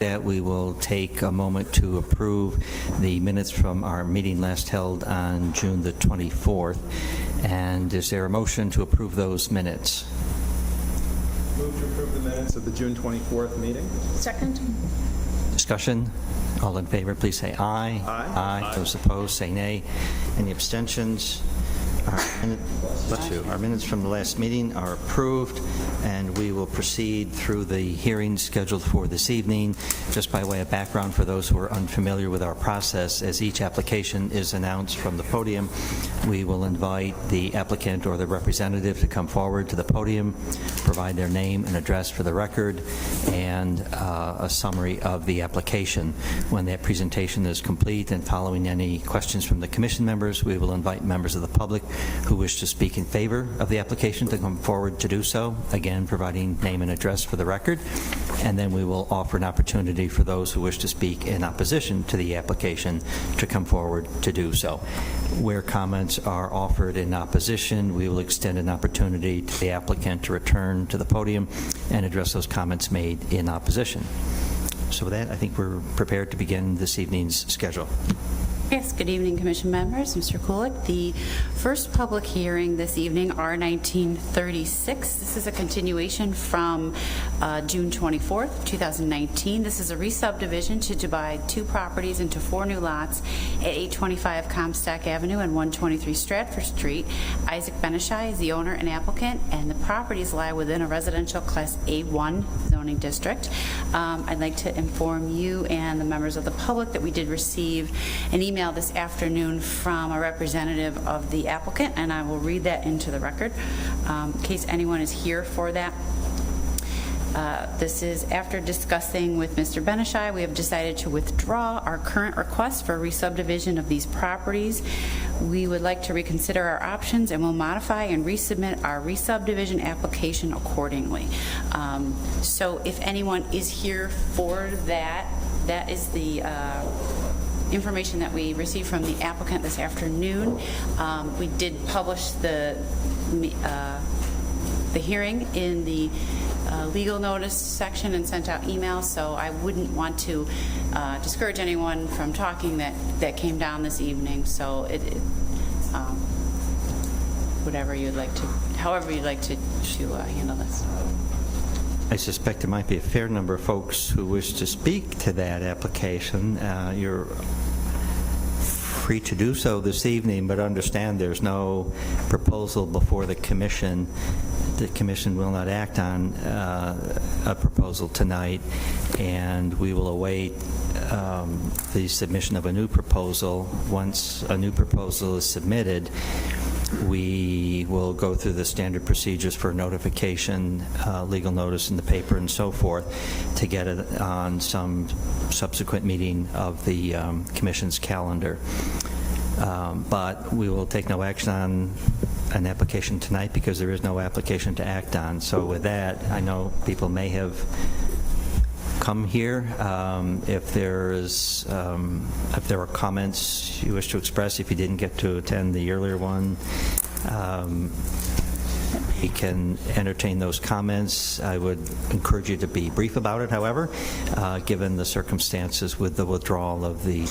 That we will take a moment to approve the minutes from our meeting last held on June the 24th. And is there a motion to approve those minutes? Move to approve the minutes of the June 24th meeting. Second. Discussion? All in favor, please say aye. Aye. Those opposed, say nay. Any abstentions? Our minutes from the last meeting are approved, and we will proceed through the hearings scheduled for this evening. Just by way of background for those who are unfamiliar with our process, as each application is announced from the podium, we will invite the applicant or the representative to come forward to the podium, provide their name and address for the record, and a summary of the application. When that presentation is complete and following any questions from the commission members, we will invite members of the public who wish to speak in favor of the application to come forward to do so, again providing name and address for the record, and then we will offer an opportunity for those who wish to speak in opposition to the application to come forward to do so. Where comments are offered in opposition, we will extend an opportunity to the applicant to return to the podium and address those comments made in opposition. So with that, I think we're prepared to begin this evening's schedule. Yes, good evening, Commission members. Mr. Kulik, the first public hearing this evening, R-1936. This is a continuation from June 24th, 2019. This is a re-subdivision to divide two properties into 4 new lots at 825 Comstock Avenue and 123 Stratford Street. Isaac Benishai is the owner and applicant, and the properties lie within a residential Class A1 zoning district. I'd like to inform you and the members of the public that we did receive an email this afternoon from a representative of the applicant, and I will read that into the record in case anyone is here for that. This is after discussing with Mr. Benishai, we have decided to withdraw our current request for re-subdivision of these properties. We would like to reconsider our options and will modify and resubmit our re-subdivision application accordingly. So if anyone is here for that, that is the information that we received from the applicant this afternoon. We did publish the hearing in the legal notice section and sent out emails, so I wouldn't want to discourage anyone from talking that came down this evening. So whatever you'd like to, however you'd like to handle this. I suspect there might be a fair number of folks who wish to speak to that application. You're free to do so this evening, but understand there's no proposal before the commission. The commission will not act on a proposal tonight, and we will await the submission of a new proposal. Once a new proposal is submitted, we will go through the standard procedures for notification, legal notice in the paper, and so forth to get it on some subsequent meeting of the Commission's calendar. But we will take no action on an application tonight because there is no application to act on. So with that, I know people may have come here. If there are comments you wish to express, if you didn't get to attend the earlier one, we can entertain those comments. I would encourage you to be brief about it, however, given the circumstances with the withdrawal of the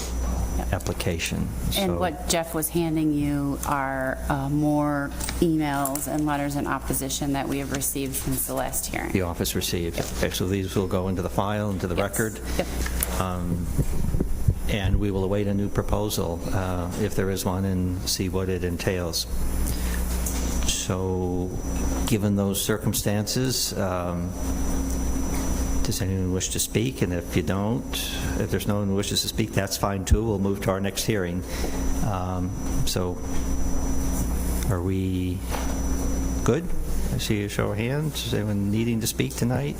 application. And So, what Jeff was handing you are more emails and letters in opposition that we have received since the last hearing. the office received. Yep. Okay, so these will go into the file, into the Yes. record. Yep. And we will await a new proposal, if there is one, and see what it entails. So, given those circumstances, does anyone wish to speak? And if you don't, if there's no one who wishes to speak, that's fine too. We'll move to our next hearing. So, are we good? I see a show of hands. Is anyone needing to speak tonight?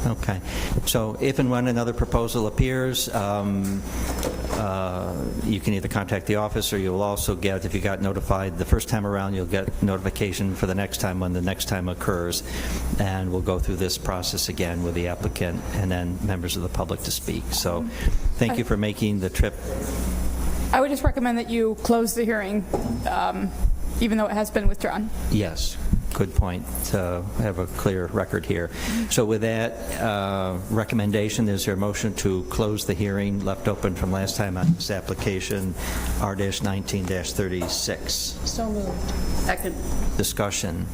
Okay. So if and when another proposal appears, you can either contact the office, or you'll also get, if you got notified the first time around, you'll get notification for the next time when the next time occurs. And we'll go through this process again with the applicant and then members of the public to speak. So thank you for making the trip. I would just recommend that you close the hearing, even though it has been withdrawn. Yes. good point, to have a clear record here. So with that recommendation, is there a motion to close the hearing left open from last time on this application, R-19-36? So moved. Second. Discussion.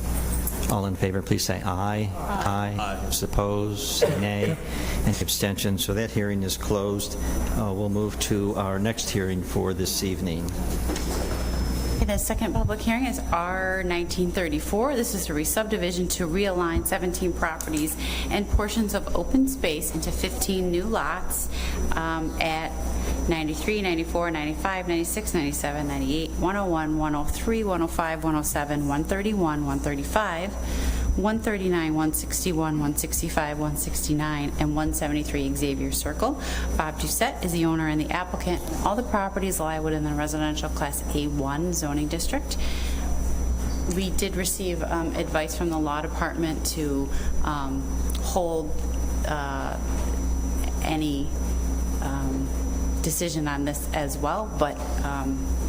All in favor, please say aye. Aye. Opposed, say nay. Any abstentions? So that hearing is closed. We'll move to our next hearing for this evening. The second public hearing is R-1934. This is a re-subdivision to realign 17 properties and portions of open space into 15 new lots at 93, 94, 95, 96, 97, 98, 101, 103, 105, 107, 131, 135, 139, 161, 165, 169, and 173 Xavier Circle. Bob Doucette is the owner and the applicant. All the properties lie within the residential class A1 zoning district. We did receive advice from the law department to hold any decision on this as well, but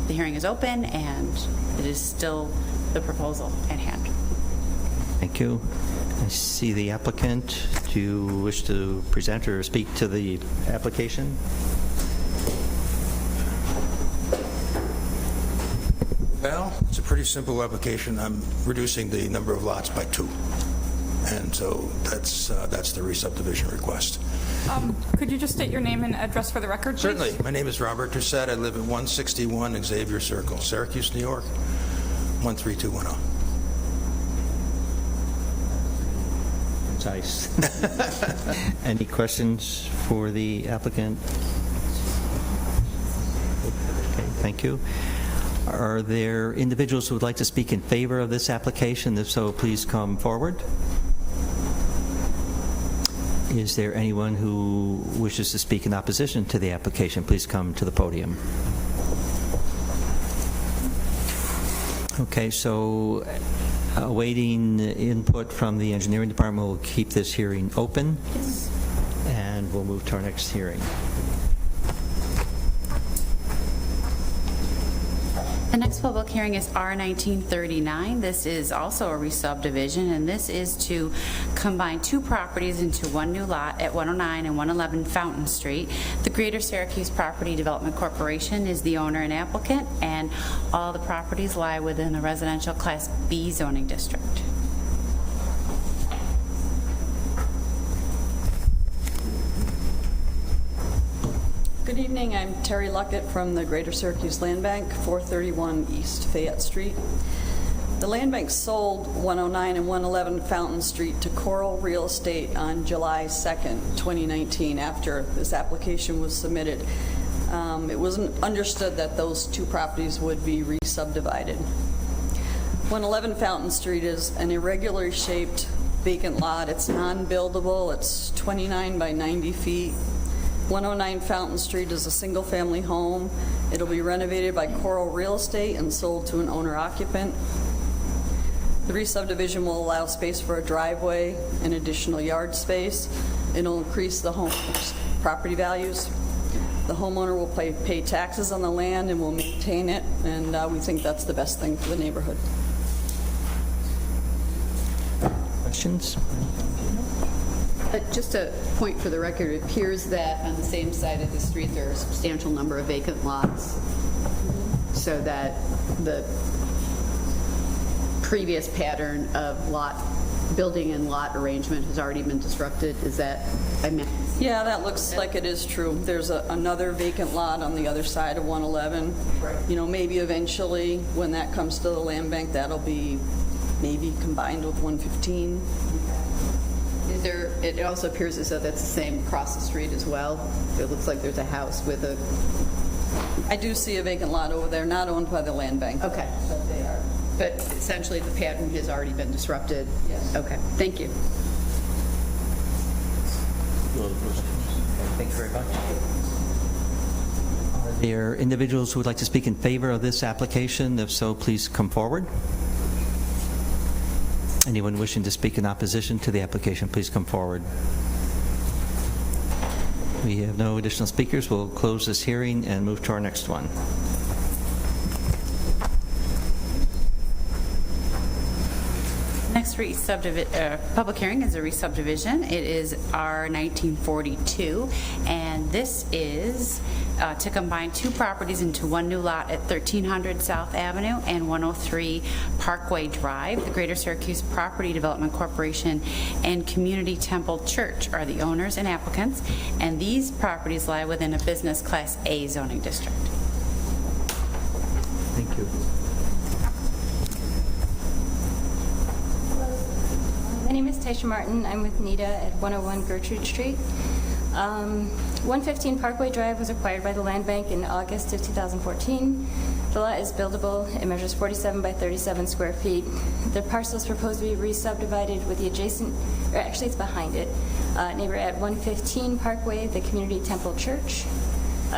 the hearing is open and it is still the proposal at hand. Thank you. I see the applicant. Do you wish to present or speak to the application? Well, it's a pretty simple application. I'm reducing the number of lots by 2. And so that's the re-subdivision request. Could you just state your name and address for the record, please? Certainly. My name is Robert Doucette. I live at 161 Xavier Circle, Syracuse, New York, 13210. Nice. Any questions for the applicant? Okay, thank you. Are there individuals who would like to speak in favor of this application? If so, please come forward. Is there anyone who wishes to speak in opposition to the application? Please come to the podium. Okay, so awaiting input from the engineering department, we'll keep this hearing open, and we'll move to our next hearing. The next public hearing is R-1939. This is also a re-subdivision, and this is to combine 2 properties into one new lot at 109 and 111 Fountain Street. The Greater Syracuse Property Development Corporation is the owner and applicant, and all the properties lie within the residential Class B zoning district. Good evening. I'm Terry Luckett from the Greater Syracuse Land Bank, 431 East Fayette Street. The Land Bank sold 109 and 111 Fountain Street to Coral Real Estate on July 2nd, 2019, after this application was submitted. It wasn't understood that those 2 properties would be re-subdivided. 111 Fountain Street is an irregularly shaped vacant lot. It's non-buildable. It's 29 by 90 feet. 109 Fountain Street is a single-family home. It'll be renovated by Coral Real Estate and sold to an owner-occupant. The re-subdivision will allow space for a driveway and additional yard space. It'll increase the home's property values. The homeowner will pay taxes on the land and will maintain it, and we think that's the best thing for the neighborhood. Questions? Just a point for the record, it appears that on the same side of the street there are a substantial number of vacant lots, so that the previous pattern of building and lot arrangement has already been disrupted. Is that, Yeah, that looks like it is true. There's another vacant lot on the other side of 111. Right. You know, maybe eventually, when that comes to the land bank, that'll be maybe combined with 115. it also appears as though that's the same across the street as well. It looks like there's a house with a... I do see a vacant lot over there, not owned by the land bank. Okay. But they are. But essentially the pattern has already been disrupted? Yes. Okay, thank you. Thank you very much. Are there individuals who would like to speak in favor of this application? If so, please come forward. Anyone wishing to speak in opposition to the application, please come forward. We have no additional speakers. We'll close this hearing and move to our next one. public hearing is a re-subdivision. It is R 1942, and this is to combine two properties into one new lot at 1300 South Avenue and 103 Parkway Drive. The Greater Syracuse Property Development Corporation and Community Temple Church are the owners and applicants, and these properties lie within a Business Class A zoning district. Thank you. My name is Taisha Martin. I'm with NIDA at 101 Gertrude Street. 115 Parkway Drive was acquired by the Land Bank in August of 2014. The lot is buildable. It measures 47 by 37 square feet. The parcel is proposed to be re-subdivided with the adjacent, or actually it's behind it, neighbor at 115 Parkway, the Community Temple Church.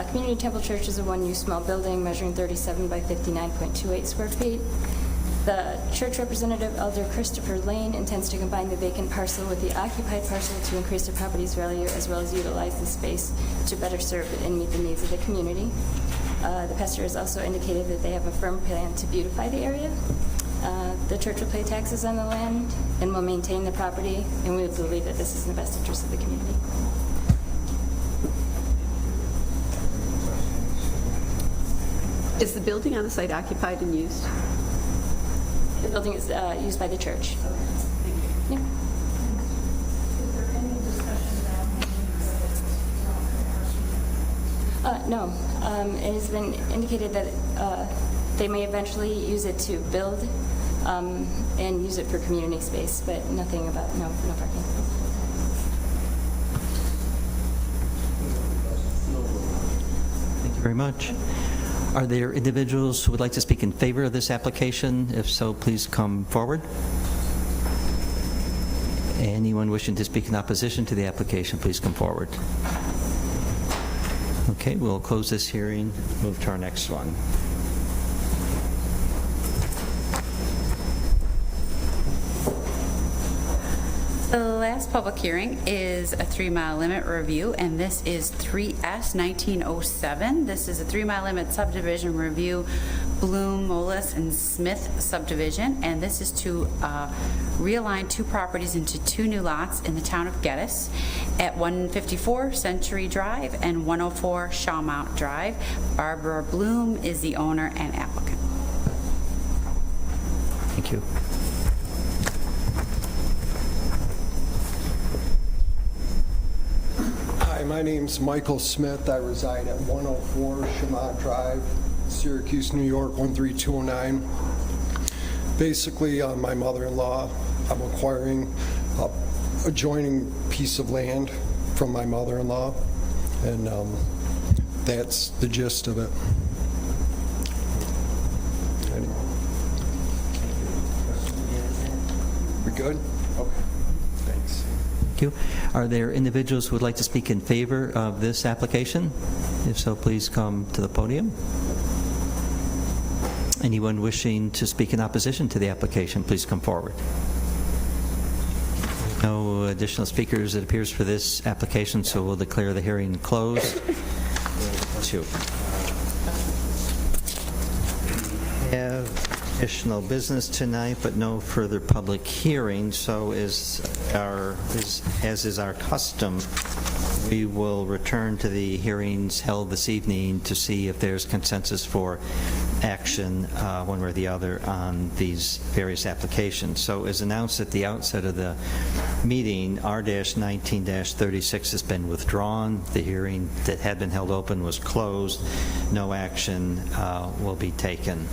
Community Temple Church is a one-use small building measuring 37 by 59.28 square feet. The church representative, Elder Christopher Lane, intends to combine the vacant parcel with the occupied parcel to increase the property's value as well as utilize the space to better serve and meet the needs of the community. The pastor has also indicated that they have a firm plan to beautify the area. The church will pay taxes on the land and will maintain the property, and we believe that this is in the best interest of the community. Is the building on the site occupied and used? The building is used by the church. Yeah. No. It has been indicated that they may eventually use it to build and use it for community space, but nothing about, no parking. Thank you very much. Are there individuals who would like to speak in favor of this application? If so, please come forward. Anyone wishing to speak in opposition to the application, please come forward. Okay, we'll close this hearing, move to our next one. The last public hearing is a 3-mile limit review, and this is 3S 1907. This is a 3-mile limit subdivision review, Bloom, Moelis, and Smith subdivision, and this is to realign two properties into two new lots in the town of Geddes at 154 Century Drive and 104 Shawmount Drive. Barbara Bloom is the owner and applicant. Thank you. Hi, my name's Michael Smith. I reside at 104 Shawmount Drive, Syracuse, New York, 13209. Basically, my mother-in-law, I'm acquiring an adjoining piece of land from my mother-in-law, and that's the gist of it. We good? Okay. Thanks. Thank you. Are there individuals who would like to speak in favor of this application? If so, please come to the podium. Anyone wishing to speak in opposition to the application, please come forward. No additional speakers, it appears, for this application, so we'll declare the hearing closed. Two. We have additional business tonight, but no further public hearing. So as is our custom, we will return to the hearings held this evening to see if there's consensus for action one way or the other on these various applications. So as announced at the outset of the meeting, R-19-36 has been withdrawn. The hearing that had been held open was closed. No action will be taken.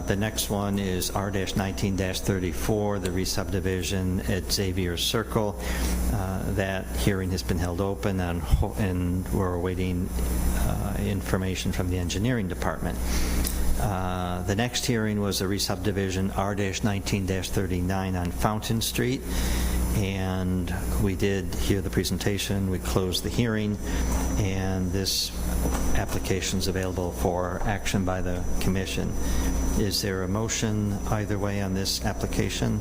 The next one is R-19-34, the re-subdivision at Xavier Circle. That hearing has been held open, and we're awaiting information from the engineering department. The next hearing was a re-subdivision R-19-39 on Fountain Street, and we did hear the presentation. We closed the hearing, and this application is available for action by the commission. Is there a motion either way on this application?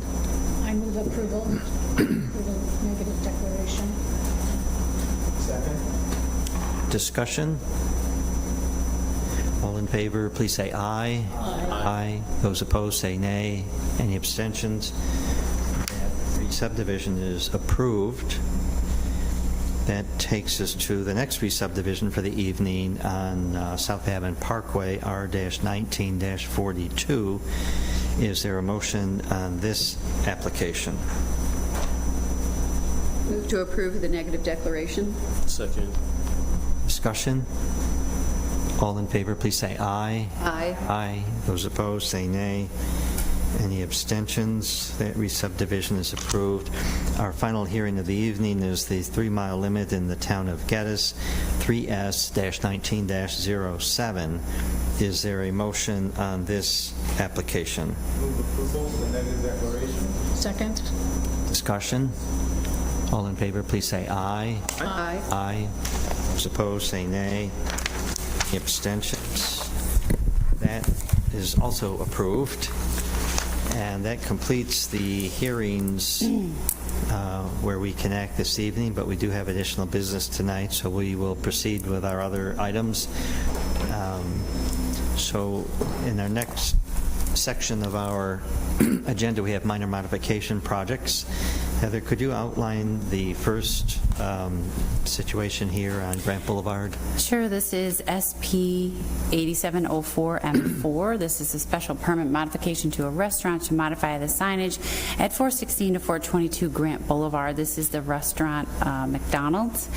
I move approval with a negative declaration. Second. Discussion? All in favor, please say aye. Aye. Those opposed, say nay. Any abstentions? re-subdivision is approved. That takes us to the next re-subdivision for the evening on South Haven Parkway, R-19-42. Is there a motion on this application? Move to approve the negative declaration. Second. Discussion? All in favor, please say aye. Aye. Aye. Those opposed, say nay. Any abstentions? That re-subdivision is approved. Our final hearing of the evening is the 3-mile limit in the town of Geddes, 3S-19-07. Is there a motion on this application? Move approval of the negative declaration. Second. Discussion? All in favor, please say aye. Aye. Aye. Those opposed, say nay. Any abstentions? That is also approved. And that completes the hearings where we can act this evening, but we do have additional business tonight, so we will proceed with our other items. So in our next section of our agenda, we have minor modification projects. Heather, could you outline the first situation here on Grant Boulevard? Sure, this is SP 8704M4. This is a special permit modification to a restaurant to modify the signage at 416 to 422 Grant Boulevard. This is the restaurant McDonald's,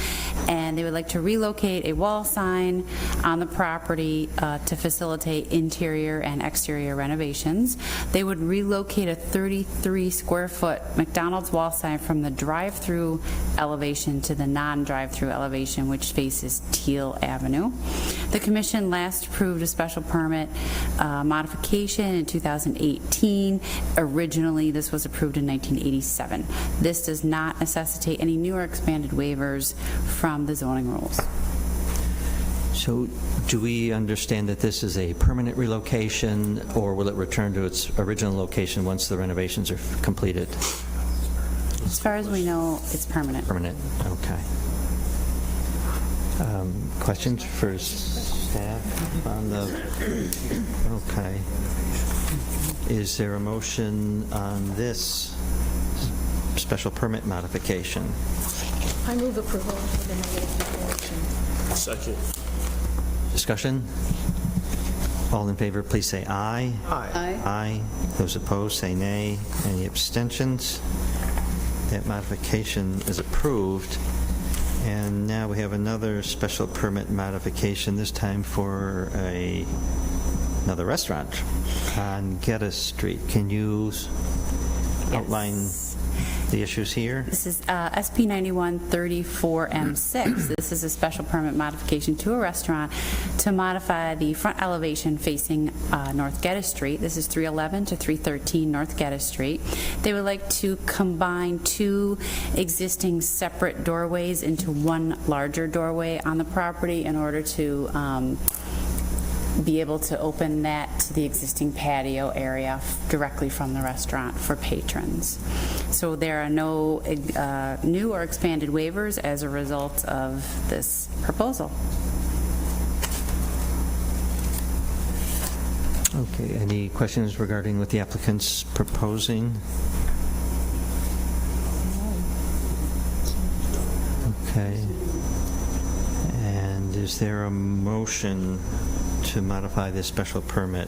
and they would like to relocate a wall sign on the property to facilitate interior and exterior renovations. They would relocate a 33-square-foot McDonald's wall sign from the drive-through elevation to the non-drive-through elevation, which faces Teal Avenue. The Commission last approved a special permit modification in 2018. Originally, this was approved in 1987. This does not necessitate any new or expanded waivers from the zoning rules. So do we understand that this is a permanent relocation, or will it return to its original location once the renovations are completed? As far as we know, it's permanent. Permanent, okay. Questions for staff on the, okay. Is there a motion on this special permit modification? I move approval of the negative declaration. Second. Discussion? All in favor, please say aye. Aye. Aye. Those opposed, say nay. Any abstentions? That modification is approved. And now we have another special permit modification, this time for another restaurant on Geddes Street. Can you outline the issues here? This is SP 9134M6. This is a special permit modification to a restaurant to modify the front elevation facing North Geddes Street. This is 311 to 313 North Geddes Street. They would like to combine two existing separate doorways into one larger doorway on the property in order to be able to open that to the existing patio area directly from the restaurant for patrons. So there are no new or expanded waivers as a result of this proposal. Okay, any questions regarding what the applicant's proposing? Okay. And is there a motion to modify this special permit?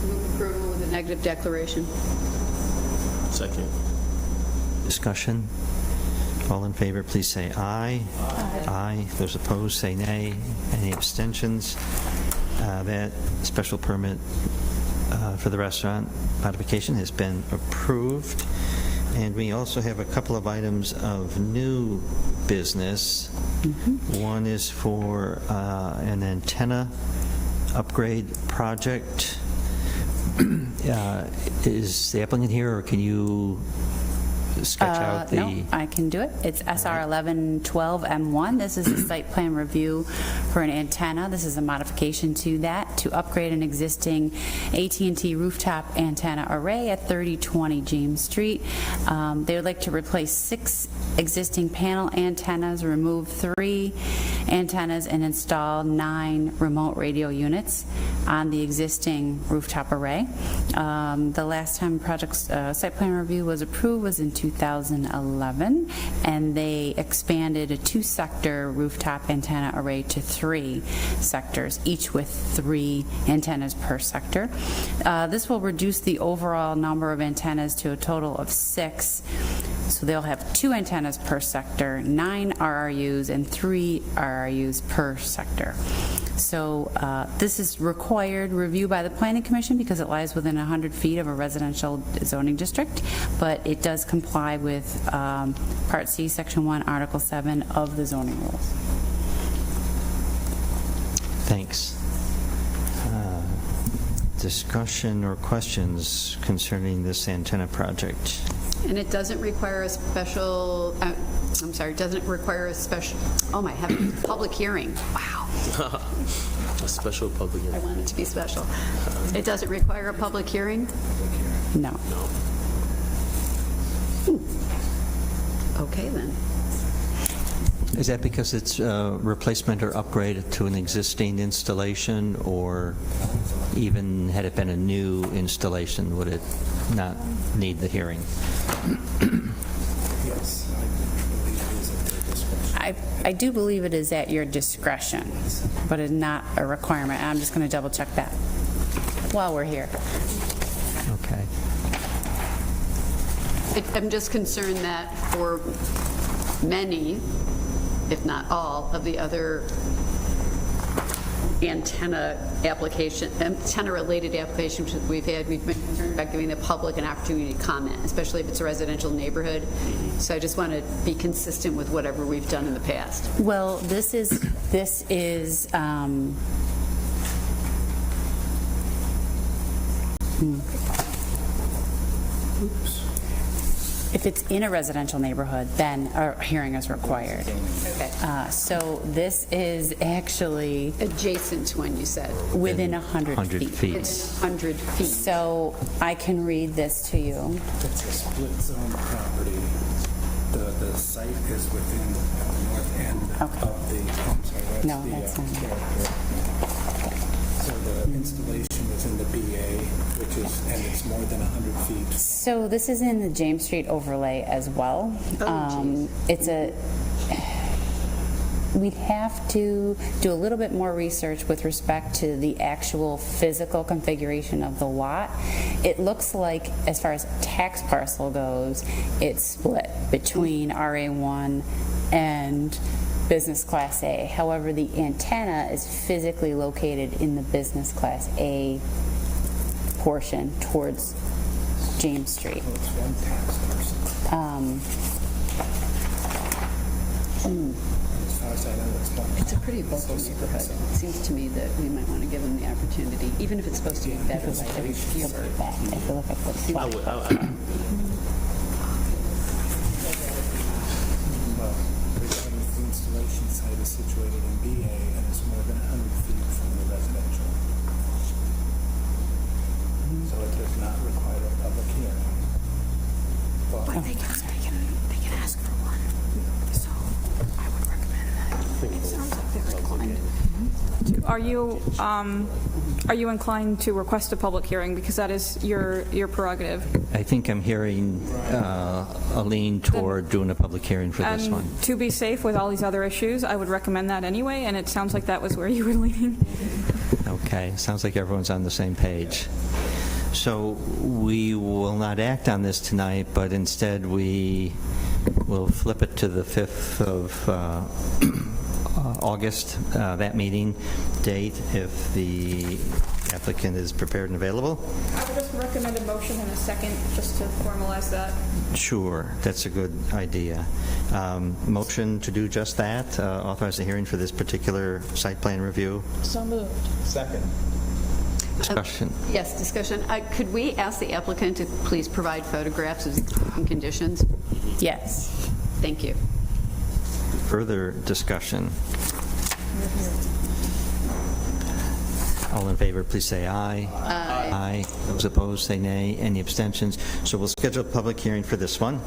Move approval with a negative declaration. Second. Discussion? All in favor, please say aye. Aye. Aye. Those opposed, say nay. Any abstentions? That special permit for the restaurant modification has been approved. And we also have a couple of items of new business. One is for an antenna upgrade project. Is the applicant here, or can you sketch out the... No, I can do it. It's SR 1112M1. This is a site plan review for an antenna. This is a modification to that to upgrade an existing AT&T rooftop antenna array at 3020 James Street. They would like to replace 6 existing panel antennas, remove 3 antennas, and install 9 remote radio units. on the existing rooftop array. The last time project's site plan review was approved was in 2011, and they expanded a 2-sector rooftop antenna array to 3 sectors, each with 3 antennas per sector. This will reduce the overall number of antennas to a total of 6. So they'll have 2 antennas per sector, 9 RRUs, and 3 RRUs per sector. So this is required review by the Planning Commission because it lies within 100 feet of a residential zoning district, but it does comply with Part C, Section 1, Article 7 of the zoning rules. Thanks. Discussion or questions concerning this antenna project? And it doesn't require a special, doesn't require a special, oh my heavens, public hearing. Wow. A special public I hearing. want it to be special. It doesn't require a public hearing? No. Okay, then. Is that because it's replacement or upgrade to an existing installation, or even had it been a new installation, would it not need the hearing? Yes, I believe it is at their discretion. I do believe it is at your discretion, but it's not a requirement. I'm just going to double check that while we're here. Okay. I'm just concerned that for many, if not all, of the other antenna-related applications that we've had, we've been concerned about giving the public an opportunity to comment, especially if it's a residential neighborhood. So I just want to be consistent with whatever we've done in the past. Well, this is if it's in a residential neighborhood, then a hearing is required. Okay. So this is actually Adjacent to one, you said. within 100 100 feet. It's 100 feet. So I can read this to you. It's a split zone property. The site is within the north end Okay. of the, I'm sorry, that's No, the that's not it. character. So the installation is in the BA, which is, and it's more than 100 feet. So this is in the James Street overlay as well. We'd have to do a little bit more research with respect to the actual physical configuration of the lot. It looks like, as far as tax parcel goes, it's split between RA1 and Business Class A. However, the antenna is physically located in the Business Class A portion towards James Street. It's one tax parcel. As far as I know, it's one. It's a pretty vocal neighborhood. It seems to me that we might want to give them the opportunity, even if it's supposed to be better by every year. If you look at the I would, Well, regarding the installation site is situated in BA and is more than 100 feet from the residential. So it does not require a public hearing. But They can ask for one. So I would recommend that. It sounds like they're inclined. Are you inclined to request a public hearing, because that is your prerogative? I think I'm hearing a lean toward doing a public hearing for this one. And to be safe with all these other issues, I would recommend that anyway, and it sounds like that was where you were leaning. Okay, sounds like everyone's on the same page. So we will not act on this tonight, but instead we will flip it to the 5th of August, that meeting date, if the applicant is prepared and available. I would just recommend a motion in a second, just to formalize that. Sure, that's a good idea. Motion to do just that, authorize the hearing for this particular site plan review. So moved. Second. Discussion. Yes, discussion. Could we ask the applicant to please provide photographs of existing conditions? Yes. Thank you. Further discussion. All in favor, please say aye. Aye. Those opposed, say nay. Any abstentions? So we'll schedule a public hearing for this one.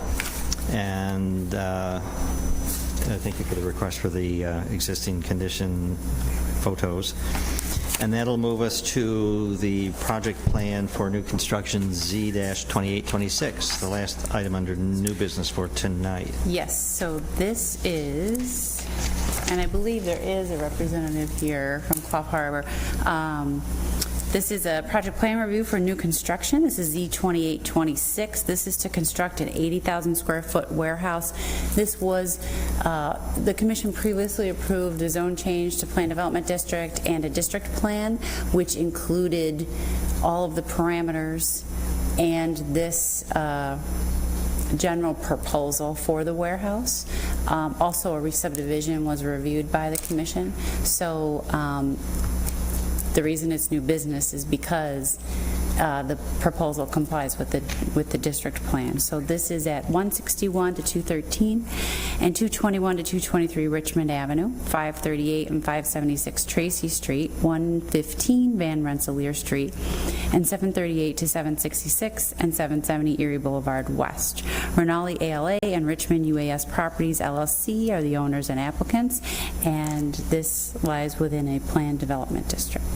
And thank you for the request for the existing condition photos. And that'll move us to the project plan for new construction Z-2826, the last item under new business for tonight. Yes, so this is, and I believe there is a representative here from Clough Harbor. This is a project plan review for new construction. This is Z-2826. This is to construct an 80,000 square foot warehouse. This was, the commission previously approved a zone change to plan development district and a district plan, which included all of the parameters and this general proposal for the warehouse. Also, a re-subdivision was reviewed by the commission. So the reason it's new business is because the proposal complies with the district plan. So this is at 161 to 213 and 221 to 223 Richmond Avenue, 538 and 576 Tracy Street, 115 Van Rensselaer Street, and 738 to 766 and 770 Erie Boulevard West. Rinaldi ALA and Richmond UAS Properties LLC are the owners and applicants, and this lies within a planned development district.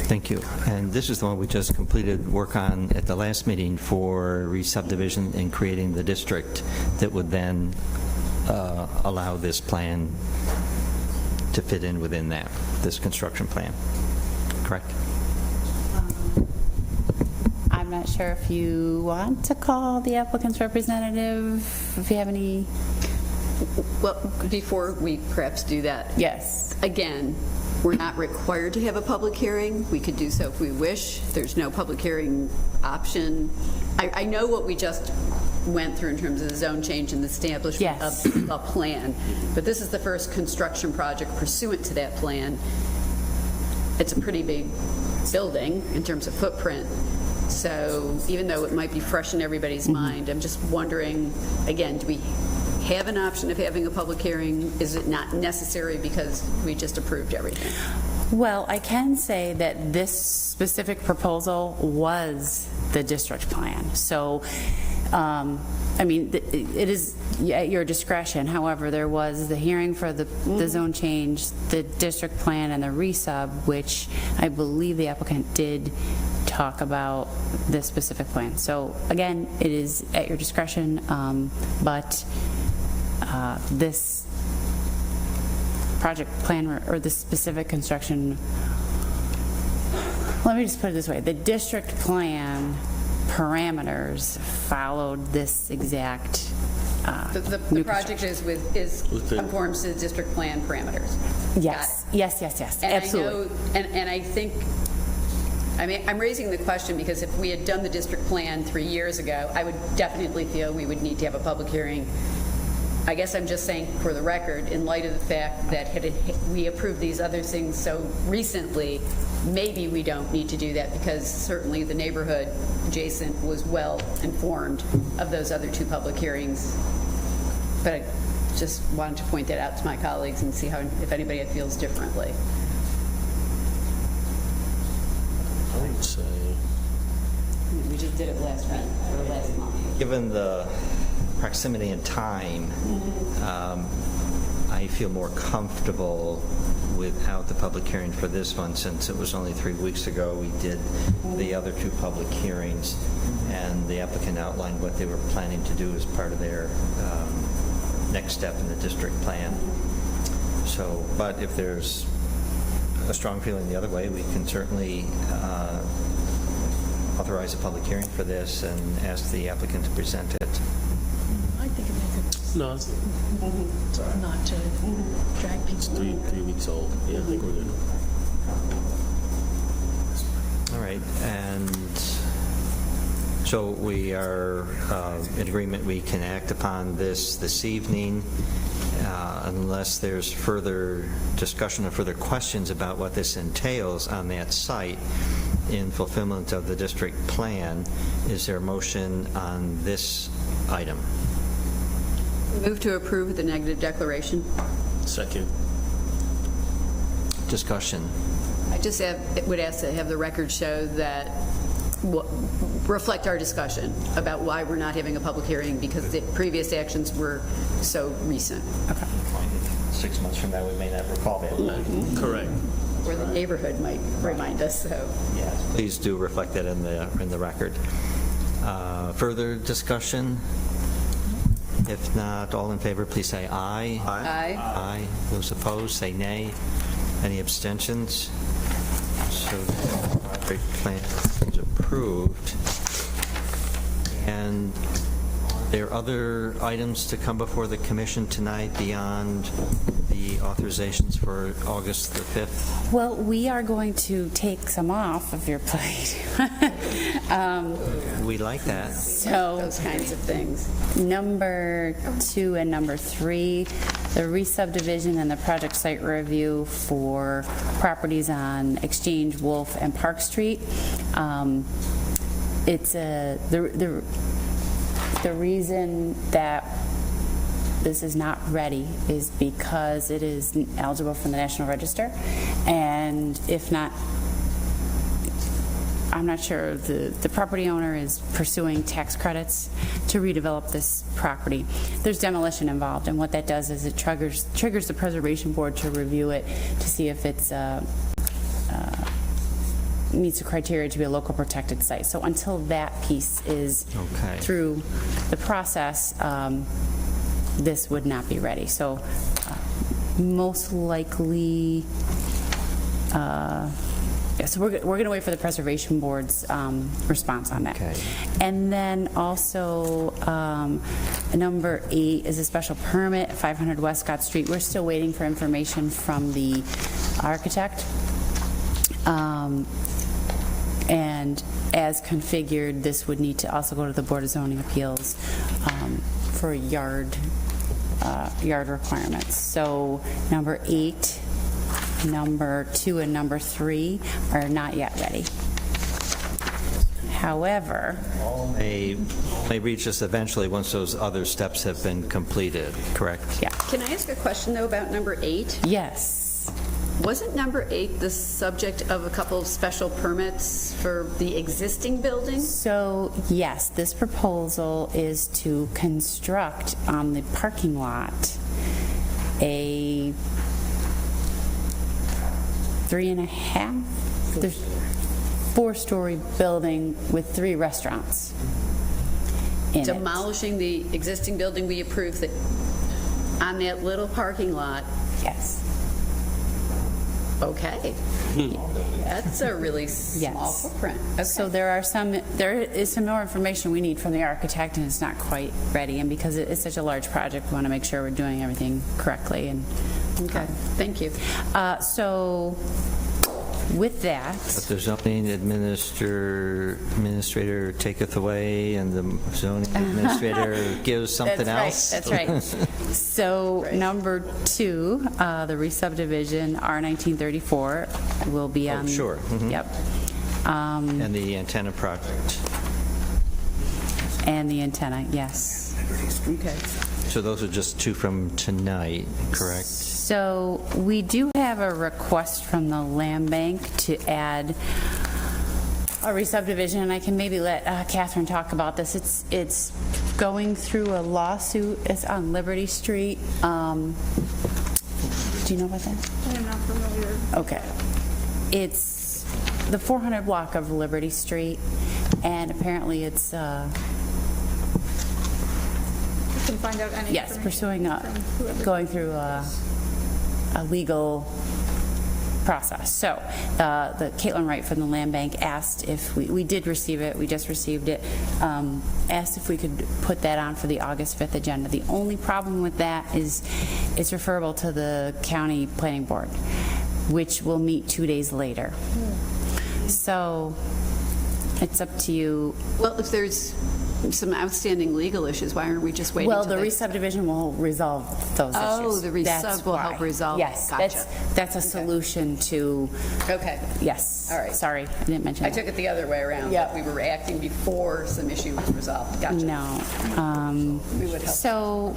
Thank you. And this is the one we just completed work on at the last meeting for re-subdivision and creating the district that would then allow this plan to fit in within that, this construction plan. Correct? I'm not sure if you want to call the applicant's representative, if you have any. Well, before we perhaps do that. Yes. Again, we're not required to have a public hearing. We could do so if we wish. There's no public hearing option. I know what we just went through in terms of the zone change and the establishment of a plan, but this is the first construction project pursuant to that plan. It's a pretty big building in terms of footprint. So even though it might be fresh in everybody's mind, I'm just wondering, again, do we have an option of having a public hearing? Is it not necessary because we just approved everything? Well, I can say that this specific proposal was the district plan. So, I mean, it is at your discretion. However, there was the hearing for the zone change, the district plan, and the resub, which I believe the applicant did talk about this specific plan. So, again, it is at your discretion, but this project plan or the specific construction, let me just put it this way, the district plan parameters followed this exact The project conforms to the district plan parameters. Yes, yes, and absolutely. And I think, I mean, I'm raising the question because if we had done the district plan 3 years ago, I would definitely feel we would need to have a public hearing. I guess I'm just saying for the record, in light of the fact that we approved these other things so recently, maybe we don't need to do that because certainly the neighborhood adjacent was well informed of those other 2 public hearings. But I just wanted to point that out to my colleagues and see if anybody feels differently. I would say, We just did it last week or last month. Given the proximity and time, I feel more comfortable without the public hearing for this one, since it was only 3 weeks ago we did the other 2 public hearings, and the applicant outlined what they were planning to do as part of their next step in the district plan. So, but if there's a strong feeling the other way, we can certainly authorize a public hearing for this and ask the applicant to present it. I think it makes no, it's it not to drag people. 3 weeks old. Yeah, I think we're good. All right, and so we are in agreement we can act upon this evening unless there's further discussion or further questions about what this entails on that site in fulfillment of the district plan. Is there a motion on this item? Move to approve the negative declaration. Second. Discussion. I just would ask to have the record show that, reflect our discussion about why we're not having a public hearing because the previous actions were so recent. Okay. 6 months from now, we may not recall that. Correct. Or the neighborhood might remind us, so. Please do reflect that in the record. Further discussion? If not, all in favor, please say aye. Aye. Aye. Those opposed, say nay. Any abstentions? So the project plan is approved. And there are other items to come before the commission tonight beyond the authorizations for August the 5th? Well, we are going to take some off of your plate. We like that. So, Those kinds of things. number 2 and number 3, the re-subdivision and the project site review for properties on Exchange, Wolf, and Park Street. It's the reason that this is not ready is because it is eligible for the National Register, and if not, I'm not sure, the property owner is pursuing tax credits to redevelop this property. There's demolition involved, and what that does is it triggers the Preservation Board to review it to see if it's meets the criteria to be a local protected site. So until that piece is through the process, this would not be ready. So most likely, so we're going to wait for the Preservation Board's response on that. Okay. And then also, number 8 is a special permit, 500 West Scott Street. We're still waiting for information from the architect. And as configured, this would need to also go to the Board of Zoning Appeals for yard requirements. So number 8, number 2, and number 3 are not yet ready. However, May reach us eventually once those other steps have been completed, correct? yeah, Can I ask a question, though, about number 8? yes. Wasn't number 8 the subject of a couple of special permits for the existing building? So, yes, this proposal is to construct on the parking lot a 4-story building with 3 restaurants in it. Demolishing the existing building we approved that on that little parking lot. Yes. Okay. That's a really small Yes. footprint. Okay. So there is some more information we need from the architect, and it's not quite ready. And because it's such a large project, we want to make sure we're doing everything correctly. And Okay, thank you. so with that, But the zoning administrator taketh away, and the zoning administrator gives something else? That's right. So number 2, the re-subdivision, R1934, will be on. Sure. Mhm. Yep. And the antenna project. And the antenna, yes. Okay. So those are just 2 from tonight, correct? So we do have a request from the land bank to add a re-subdivision, and I can maybe let Catherine talk about this. It's going through a lawsuit. It's on Liberty Street. Do you know about that? I'm not familiar. Okay. It's the 400 block of Liberty Street, and apparently it's, You can find out any yes, information pursuing from whoever. going through a legal process. So the Caitlin Wright from the land bank asked if we did receive it, we just received it, asked if we could put that on for the August 5th agenda. The only problem with that is it's referable to the county planning board, which will meet 2 days later. So it's up to you. Well, if there's some outstanding legal issues, why aren't we just waiting? Well, till the they- re-subdivision will resolve those issues. Oh, the That's re-sub will help why. resolve. Yes, Gotcha. that's a solution to, Okay. yes. All right. Sorry, I didn't mention I that. took it the other way around. Yep. We were acting before some issue was resolved. Gotcha. No. We would help. So,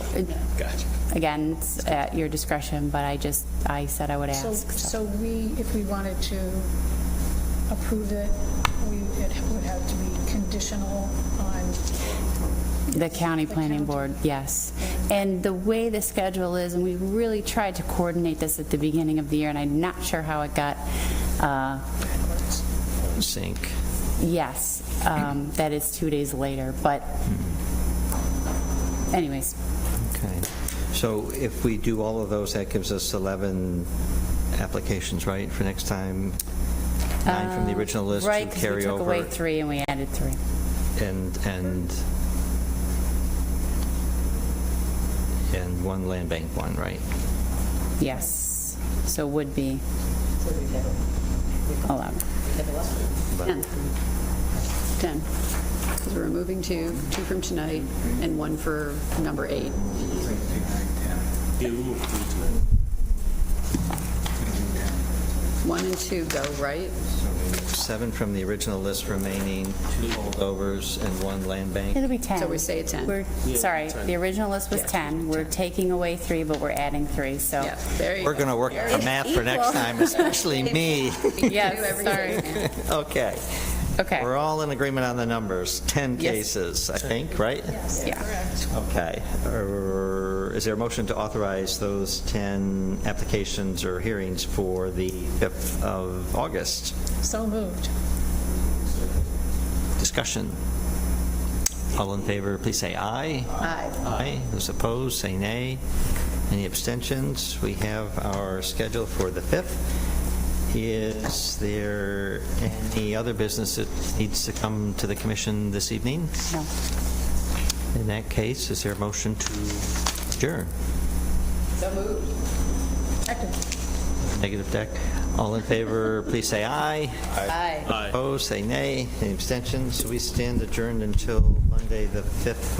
Gotcha. again, it's at your discretion, but I said I would So, ask. so if we wanted to approve it, it would have to be conditional on The county planning board, yes. And the way the schedule is, and we really tried to coordinate this at the beginning of the year, and I'm not sure how it got, Sync. yes, that is 2 days later, but anyways. Okay. So if we do all of those, that gives us 11 applications, right, for next time? 9 from the original list to Right, because carry we took over. away 3 and we added 3. And one land bank one, right? Yes, so would be 11. 10. 10. Because we're removing 2 from tonight, and 1 for number 8. Yeah, we moved 3 tonight. 1 and 2 go, right? 7 from the original list remaining, 2 holdovers, and 1 land bank. It'll be 10. So we say 10. Sorry, the original list was 10. We're taking away 3, but we're adding 3, so. Yeah, there you We're go. going to work the math for next time, especially me. Yes, sorry. Okay. Okay. We're all in agreement on the numbers. 10 Yes. cases, I think, right? Yeah. Okay. Is there a motion to authorize those 10 applications or hearings for the 5th of August? So moved. Discussion. All in favor, please say aye. Aye. Aye. Those opposed, say nay. Any abstentions? We have our schedule for the 5th. Is there any other business that needs to come to the commission this evening? No. In that case, is there a motion to adjourn? So moved. Negative deck. All in favor, please say aye. Aye. Aye. Opposed, say nay. Any abstentions? We stand adjourned until Monday, the 5th